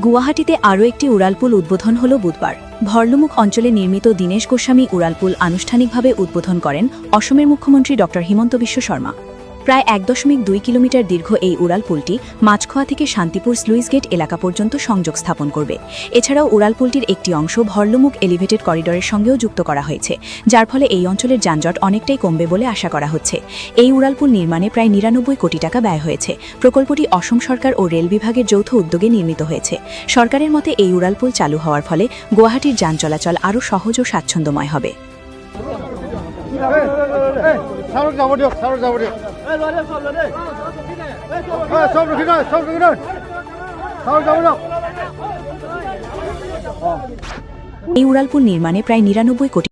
গুয়াহাটিতে আরও একটি উড়ালপুল উদ্বোধন হল বুধবার। ভরলুমুখ অঞ্চলে নির্মিত দীনেশ গোস্বামী উড়ালপুল আনুষ্ঠানিকভাবে উদ্বোধন করেন অসমের মুখ্যমন্ত্রী ড হিমন্ত বিশ্ব শর্মা। প্রায় ১.২ কিলোমিটার দীর্ঘ এই উড়ালপুলটি মাছখোয়া থেকে শান্তিপুর স্লুইস গেট এলাকা পর্যন্ত সংযোগ স্থাপন করবে। এছাড়াও উড়ালপুলটির একটি অংশ ভরলুমুখ এলিভেটেড করিডোরের সঙ্গেও যুক্ত করা হয়েছে, যার ফলে এই অঞ্চলের যানজট অনেকটাই কমবে বলে আশা করা হচ্ছে। এই উড়ালপুল নির্মাণে প্রায় ৯৯ কোটি টাকা ব্যয় হয়েছে। প্রকল্পটি অসম সরকার ও রেল বিভাগের যৌথ উদ্যোগে নির্মিত হয়েছে। সরকারের মতে এই উড়ালপুল চালু হওয়ার ফলে গুয়াহাটির যান চলাচল আরও সহজ ও স্বাচ্ছন্দ্যময় হবে। এই উড়ালপুল নির্মাণে প্রায় ৯৯ কোটি